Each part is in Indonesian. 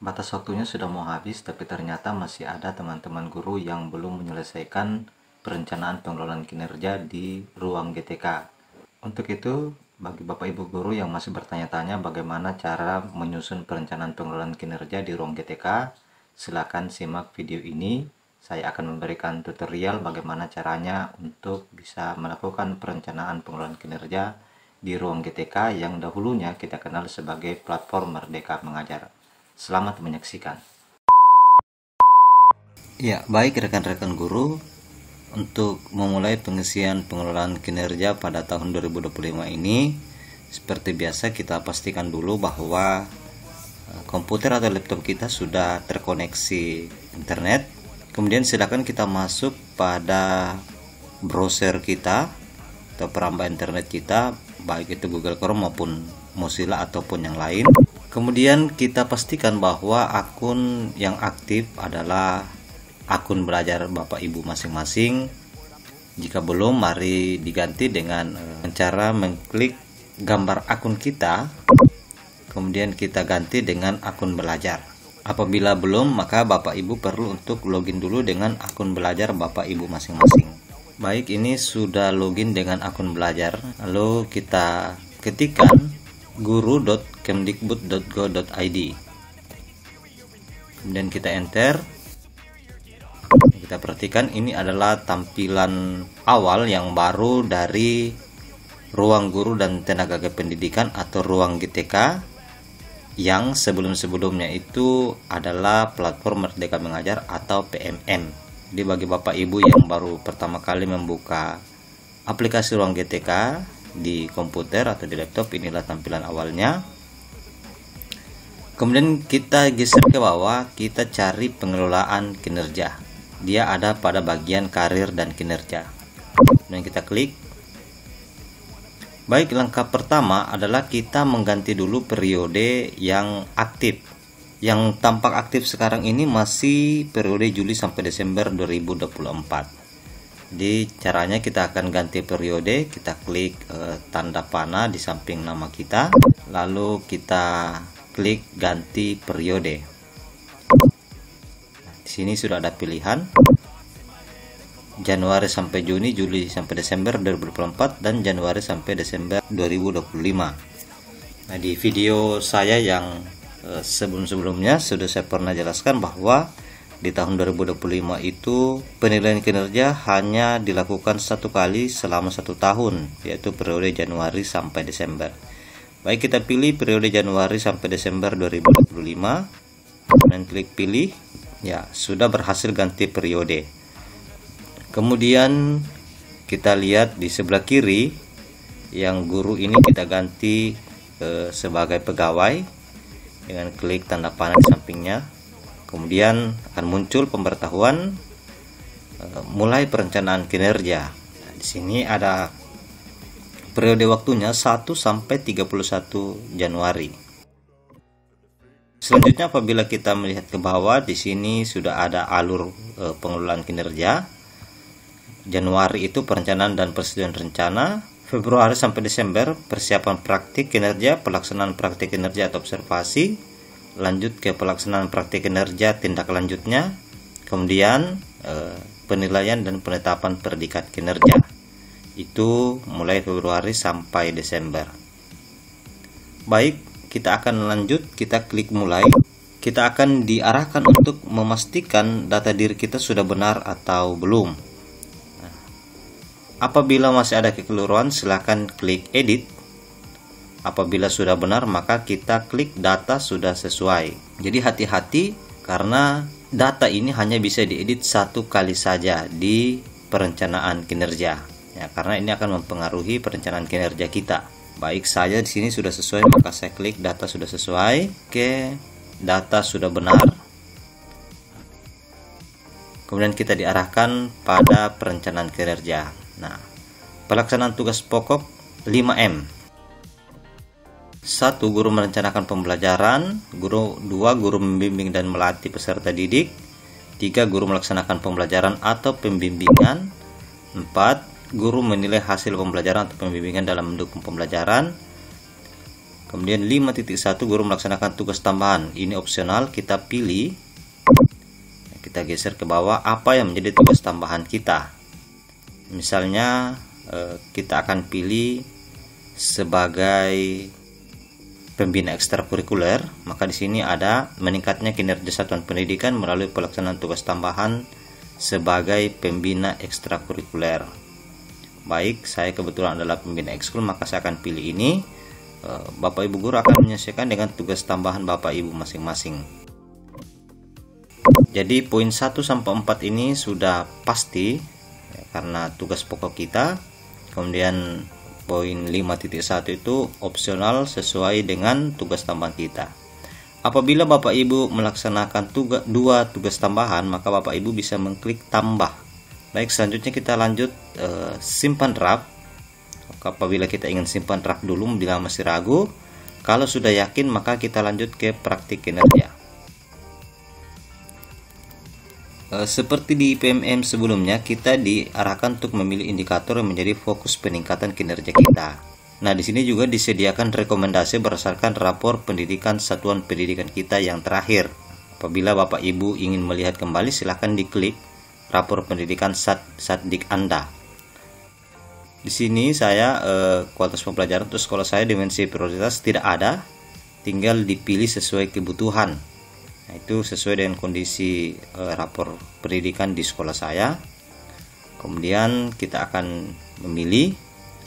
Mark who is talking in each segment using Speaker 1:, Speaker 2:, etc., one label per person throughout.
Speaker 1: Batas waktunya sudah mau habis, tapi ternyata masih ada teman-teman guru yang belum menyelesaikan perencanaan pengelolaan kinerja di ruang GTK. Untuk itu, bagi Bapak Ibu guru yang masih bertanya-tanya bagaimana cara menyusun perencanaan pengelolaan kinerja di ruang GTK, silakan simak video ini. Saya akan memberikan tutorial bagaimana caranya untuk bisa melakukan perencanaan pengelolaan kinerja di ruang GTK yang dahulunya kita kenal sebagai platform Merdeka Mengajar. Selamat menyaksikan. Ya, baik rekan-rekan guru, untuk memulai pengisian pengelolaan kinerja pada tahun 2025 ini, seperti biasa kita pastikan dulu bahwa komputer atau laptop kita sudah terkoneksi internet. Kemudian silakan kita masuk pada browser kita atau perambah internet kita, baik itu Google Chrome maupun Mozilla ataupun yang lain. Kemudian kita pastikan bahwa akun yang aktif adalah akun belajar Bapak Ibu masing-masing. Jika belum, mari diganti dengan cara mengklik gambar akun kita, kemudian kita ganti dengan akun belajar. Apabila belum, maka Bapak Ibu perlu untuk login dulu dengan akun belajar Bapak Ibu masing-masing. Baik, ini sudah login dengan akun belajar. Lalu kita ketikkan guru.kemdikbud.go.id, kemudian kita enter. Kita perhatikan ini adalah tampilan awal yang baru dari ruang guru dan tenaga kependidikan atau ruang GTK, yang sebelum-sebelumnya itu adalah platform Merdeka Mengajar atau PMM. Jadi bagi Bapak Ibu yang baru pertama kali membuka aplikasi ruang GTK di komputer atau di laptop, inilah tampilan awalnya. Kemudian kita geser ke bawah, kita cari pengelolaan kinerja. Dia ada pada bagian karir dan kinerja. Kemudian kita klik. Baik, langkah pertama adalah kita mengganti dulu periode yang aktif. Yang tampak aktif sekarang ini masih periode Juli sampai Desember 2024. Jadi caranya kita akan ganti periode, kita klik tanda panah di samping nama kita, lalu kita klik ganti periode. Di sini sudah ada pilihan Januari sampai Juni, Juli sampai Desember 2024, dan Januari sampai Desember 2025. Nah, di video saya yang sebelum-sebelumnya sudah saya pernah jelaskan bahwa di tahun 2025 itu penilaian kinerja hanya dilakukan satu kali selama 1 tahun, yaitu periode Januari sampai Desember. Baik, kita pilih periode Januari sampai Desember 2025 dan klik pilih. Ya, sudah berhasil ganti periode. Kemudian kita lihat di sebelah kiri, yang guru ini kita ganti sebagai pegawai dengan klik tanda panah di sampingnya. Kemudian akan muncul pemberitahuan mulai perencanaan kinerja. Nah, di sini ada periode waktunya 1 sampai 31 Januari. Selanjutnya apabila kita melihat ke bawah, di sini sudah ada alur pengelolaan kinerja. Januari itu perencanaan dan persetujuan rencana, Februari sampai Desember persiapan praktik kinerja, pelaksanaan praktik kinerja atau observasi, lanjut ke pelaksanaan praktik kinerja tindak lanjutnya, kemudian penilaian dan penetapan predikat kinerja. Itu mulai Februari sampai Desember. Baik, kita akan lanjut, kita klik mulai. Kita akan diarahkan untuk memastikan data diri kita sudah benar atau belum. Apabila masih ada kekeliruan, silakan klik edit. Apabila sudah benar, maka kita klik data sudah sesuai. Jadi hati-hati, karena data ini hanya bisa diedit 1 kali saja di perencanaan kinerja. Ya, karena ini akan mempengaruhi perencanaan kinerja kita. Baik, saya di sini sudah sesuai, maka saya klik data sudah sesuai. Oke, data sudah benar. Kemudian kita diarahkan pada perencanaan kinerja. Nah, pelaksanaan tugas pokok 5M. 1. Guru merencanakan pembelajaran. 2. Guru membimbing dan melatih peserta didik. 3. Guru melaksanakan pembelajaran atau pembimbingan. 4. Guru menilai hasil pembelajaran atau pembimbingan dalam mendukung pembelajaran. Kemudian 5.1 guru melaksanakan tugas tambahan. Ini opsional, kita pilih. Kita geser ke bawah apa yang menjadi tugas tambahan kita. Misalnya kita akan pilih sebagai pembina ekstrakurikuler, maka di sini ada meningkatnya kinerja satuan pendidikan melalui pelaksanaan tugas tambahan sebagai pembina ekstrakurikuler. Baik, saya kebetulan adalah pembina ekskul, maka saya akan pilih ini. Bapak Ibu guru akan menyesuaikan dengan tugas tambahan Bapak Ibu masing-masing. Jadi poin 1 sampai 4 ini sudah pasti ya, karena tugas pokok kita. Kemudian poin 5.1 itu opsional sesuai dengan tugas tambahan kita. Apabila Bapak Ibu melaksanakan dua tugas tambahan, maka Bapak Ibu bisa mengklik tambah. Baik, selanjutnya kita lanjut simpan draft. Apabila kita ingin simpan draft dulu bila masih ragu, kalau sudah yakin maka kita lanjut ke praktik kinerja. Seperti di PMM sebelumnya, kita diarahkan untuk memilih indikator yang menjadi fokus peningkatan kinerja kita. Nah, di sini juga disediakan rekomendasi berdasarkan rapor pendidikan satuan pendidikan kita yang terakhir. Apabila Bapak Ibu ingin melihat kembali, silahkan diklik rapor pendidikan Satdik Anda. Di sini saya kualitas pembelajaran untuk sekolah saya dimensi prioritas tidak ada, tinggal dipilih sesuai kebutuhan. Nah, itu sesuai dengan kondisi rapor pendidikan di sekolah saya. Kemudian kita akan memilih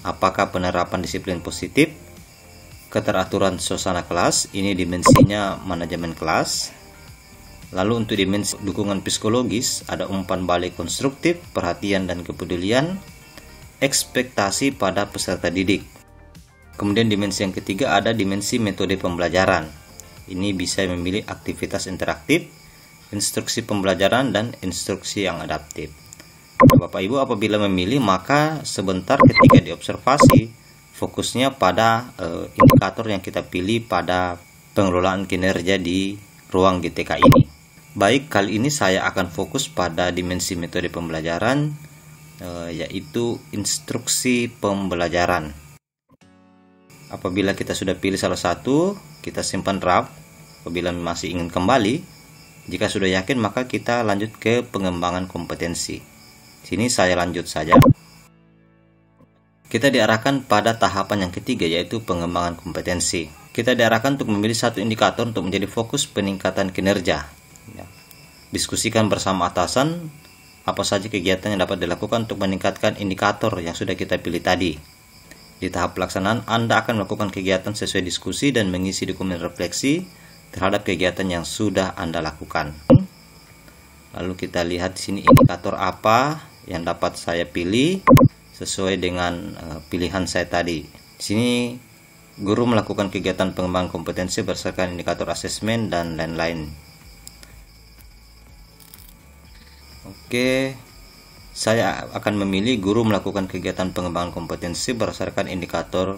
Speaker 1: apakah penerapan disiplin positif, keteraturan suasana kelas, ini dimensinya manajemen kelas. Lalu untuk dimensi dukungan psikologis ada umpan balik konstruktif, perhatian dan kepedulian, ekspektasi pada peserta didik. Kemudian dimensi yang ketiga ada dimensi metode pembelajaran. Ini bisa memilih aktivitas interaktif, instruksi pembelajaran, dan instruksi yang adaptif. Bapak Ibu apabila memilih, maka sebentar ketika diobservasi, fokusnya pada indikator yang kita pilih pada pengelolaan kinerja di ruang GTK ini. Baik, kali ini saya akan fokus pada dimensi metode pembelajaran, yaitu instruksi pembelajaran. Apabila kita sudah pilih salah satu, kita simpan draft. Apabila masih ingin kembali, jika sudah yakin maka kita lanjut ke pengembangan kompetensi. Sini saya lanjut saja. Kita diarahkan pada tahapan yang ketiga, yaitu pengembangan kompetensi. Kita diarahkan untuk memilih satu indikator untuk menjadi fokus peningkatan kinerja. Diskusikan bersama atasan apa saja kegiatan yang dapat dilakukan untuk meningkatkan indikator yang sudah kita pilih tadi. Di tahap pelaksanaan, Anda akan melakukan kegiatan sesuai diskusi dan mengisi dokumen refleksi terhadap kegiatan yang sudah Anda lakukan. Lalu kita lihat di sini indikator apa yang dapat saya pilih sesuai dengan pilihan saya tadi. Di sini guru melakukan kegiatan pengembangan kompetensi berdasarkan indikator asesmen dan lain-lain. Oke, saya akan memilih guru melakukan kegiatan pengembangan kompetensi berdasarkan indikator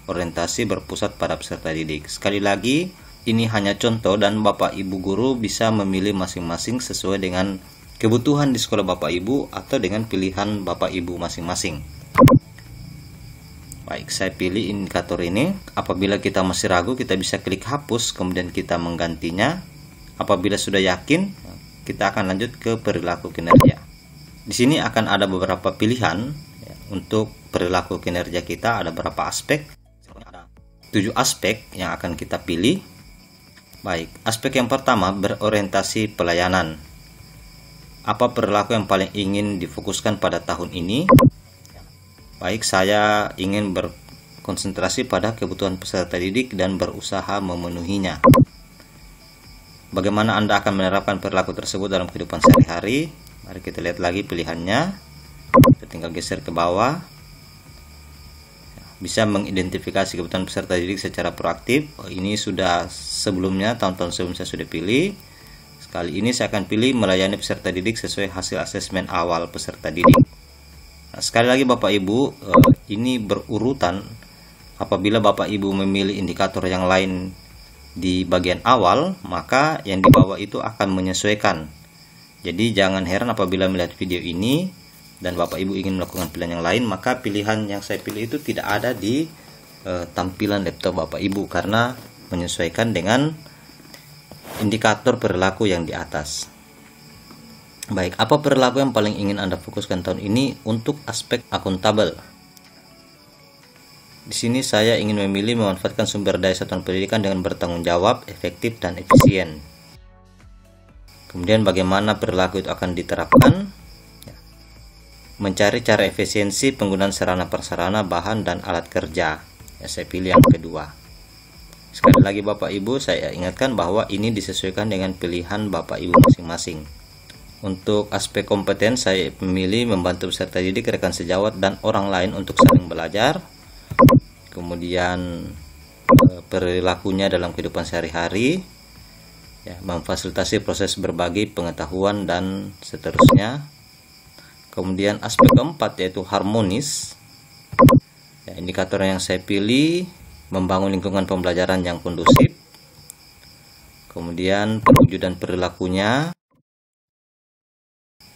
Speaker 1: orientasi berpusat pada peserta didik. Sekali lagi, ini hanya contoh dan Bapak Ibu guru bisa memilih masing-masing sesuai dengan kebutuhan di sekolah Bapak Ibu atau dengan pilihan Bapak Ibu masing-masing. Baik, saya pilih indikator ini. Apabila kita masih ragu, kita bisa klik hapus, kemudian kita menggantinya. Apabila sudah yakin, kita akan lanjut ke perilaku kinerja. Di sini akan ada beberapa pilihan ya, untuk perilaku kinerja kita. Ada beberapa aspek, ada 7 aspek yang akan kita pilih. Baik, aspek yang pertama berorientasi pelayanan. Apa perilaku yang paling ingin difokuskan pada tahun ini? Baik, saya ingin berkonsentrasi pada kebutuhan peserta didik dan berusaha memenuhinya. Bagaimana Anda akan menerapkan perilaku tersebut dalam kehidupan sehari-hari? Mari kita lihat lagi pilihannya. Kita tinggal geser ke bawah. Bisa mengidentifikasi kebutuhan peserta didik secara proaktif. Ini sudah sebelumnya, tahun-tahun sebelumnya saya sudah pilih. Sekali ini saya akan pilih melayani peserta didik sesuai hasil asesmen awal peserta didik. Nah, sekali lagi Bapak Ibu, ini berurutan. Apabila Bapak Ibu memilih indikator yang lain di bagian awal, maka yang di bawah itu akan menyesuaikan. Jadi jangan heran apabila melihat video ini dan Bapak Ibu ingin melakukan pilihan yang lain, maka pilihan yang saya pilih itu tidak ada di tampilan laptop Bapak Ibu karena menyesuaikan dengan indikator perilaku yang di atas. Baik, apa perilaku yang paling ingin Anda fokuskan tahun ini untuk aspek akuntabel? Di sini saya ingin memilih memanfaatkan sumber daya satuan pendidikan dengan bertanggung jawab, efektif, dan efisien. Kemudian bagaimana perilaku itu akan diterapkan? Mencari cara efisiensi penggunaan sarana prasarana, bahan, dan alat kerja. Ya, saya pilih yang kedua. Sekali lagi Bapak Ibu, saya ingatkan bahwa ini disesuaikan dengan pilihan Bapak Ibu masing-masing. Untuk aspek kompeten, saya memilih membantu peserta didik, rekan sejawat, dan orang lain untuk saling belajar. Kemudian perilakunya dalam kehidupan sehari-hari, ya, memfasilitasi proses berbagi pengetahuan dan seterusnya. Kemudian aspek keempat yaitu harmonis, ya, indikator yang saya pilih membangun lingkungan pembelajaran yang kondusif. Kemudian perwujudan perilakunya,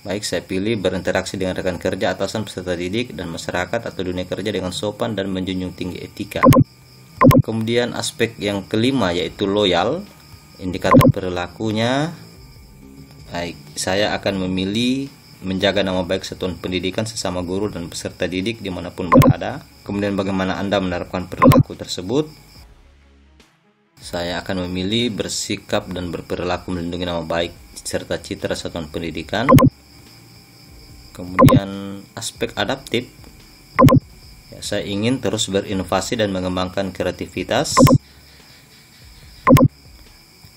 Speaker 1: baik, saya pilih berinteraksi dengan rekan kerja, atasan, peserta didik, dan masyarakat atau dunia kerja dengan sopan dan menjunjung tinggi etika. Kemudian aspek yang kelima yaitu loyal, indikator perilakunya, baik, saya akan memilih menjaga nama baik satuan pendidikan, sesama guru, dan peserta didik dimanapun berada. Kemudian bagaimana Anda menerapkan perilaku tersebut? Saya akan memilih bersikap dan berperilaku melindungi nama baik serta citra satuan pendidikan. Kemudian aspek adaptif, ya, saya ingin terus berinovasi dan mengembangkan kreativitas.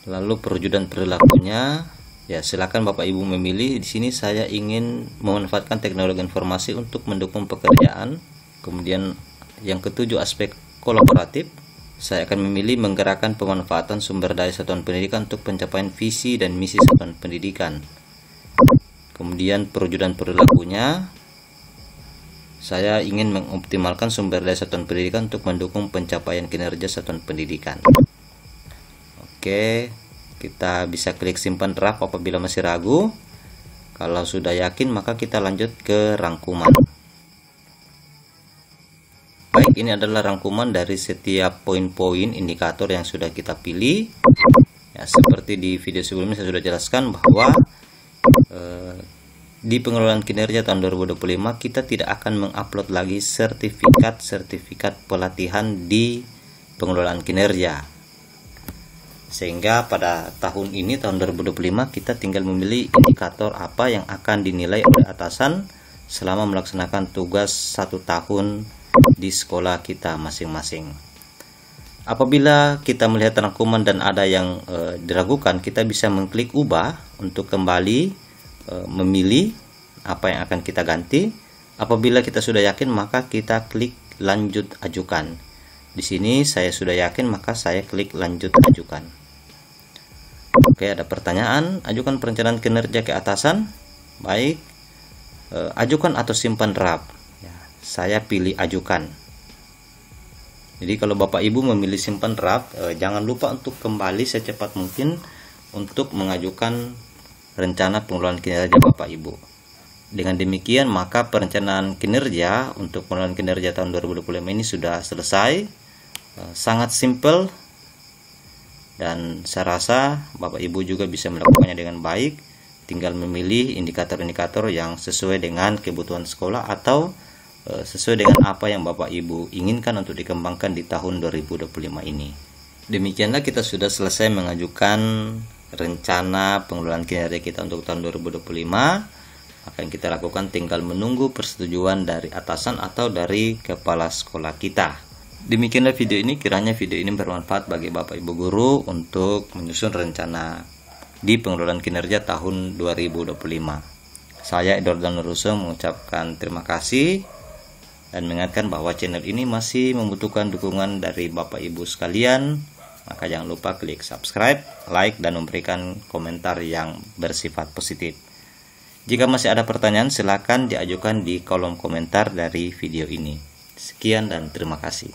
Speaker 1: Lalu perwujudan perilakunya, ya, silakan Bapak Ibu memilih. Di sini saya ingin memanfaatkan teknologi informasi untuk mendukung pekerjaan. Kemudian yang ketujuh aspek kolaboratif, saya akan memilih menggerakkan pemanfaatan sumber daya satuan pendidikan untuk pencapaian visi dan misi satuan pendidikan. Kemudian perwujudan perilakunya, saya ingin mengoptimalkan sumber daya satuan pendidikan untuk mendukung pencapaian kinerja satuan pendidikan. Oke, kita bisa klik simpan draft apabila masih ragu. Kalau sudah yakin, maka kita lanjut ke rangkuman. Baik, ini adalah rangkuman dari setiap poin-poin indikator yang sudah kita pilih. Ya, seperti di video sebelumnya saya sudah jelaskan bahwa di pengelolaan kinerja tahun 2025 kita tidak akan mengupload lagi sertifikat pelatihan di pengelolaan kinerja, sehingga pada tahun ini tahun 2025 kita tinggal memilih indikator apa yang akan dinilai oleh atasan selama melaksanakan tugas 1 tahun di sekolah kita masing-masing. Apabila kita melihat rangkuman dan ada yang diragukan, kita bisa mengklik ubah untuk kembali memilih apa yang akan kita ganti. Apabila kita sudah yakin, maka kita klik lanjut ajukan. Di sini saya sudah yakin, maka saya klik lanjut ajukan. Oke, ada pertanyaan, ajukan perencanaan kinerja ke atasan. Baik, ajukan atau simpan draft. Ya, saya pilih ajukan. Jadi kalau Bapak Ibu memilih simpan draft, jangan lupa untuk kembali secepat mungkin untuk mengajukan rencana pengelolaan kinerja Bapak Ibu. Dengan demikian, maka perencanaan kinerja untuk pengelolaan kinerja tahun 2025 ini sudah selesai. Sangat simple, dan saya rasa Bapak Ibu juga bisa melakukannya dengan baik. Tinggal memilih indikator-indikator yang sesuai dengan kebutuhan sekolah atau sesuai dengan apa yang Bapak Ibu inginkan untuk dikembangkan di tahun 2025 ini. Demikianlah kita sudah selesai mengajukan rencana pengelolaan kinerja kita untuk tahun 2025. Apa yang kita lakukan tinggal menunggu persetujuan dari atasan atau dari kepala sekolah kita. Demikianlah video ini, kiranya video ini bermanfaat bagi Bapak Ibu guru untuk menyusun rencana di pengelolaan kinerja tahun 2025. Saya Edward Danuruso mengucapkan terima kasih dan mengingatkan bahwa channel ini masih membutuhkan dukungan dari Bapak Ibu sekalian. Maka jangan lupa klik subscribe, like, dan memberikan komentar yang bersifat positif. Jika masih ada pertanyaan, silakan diajukan di kolom komentar dari video ini. Sekian dan terima kasih.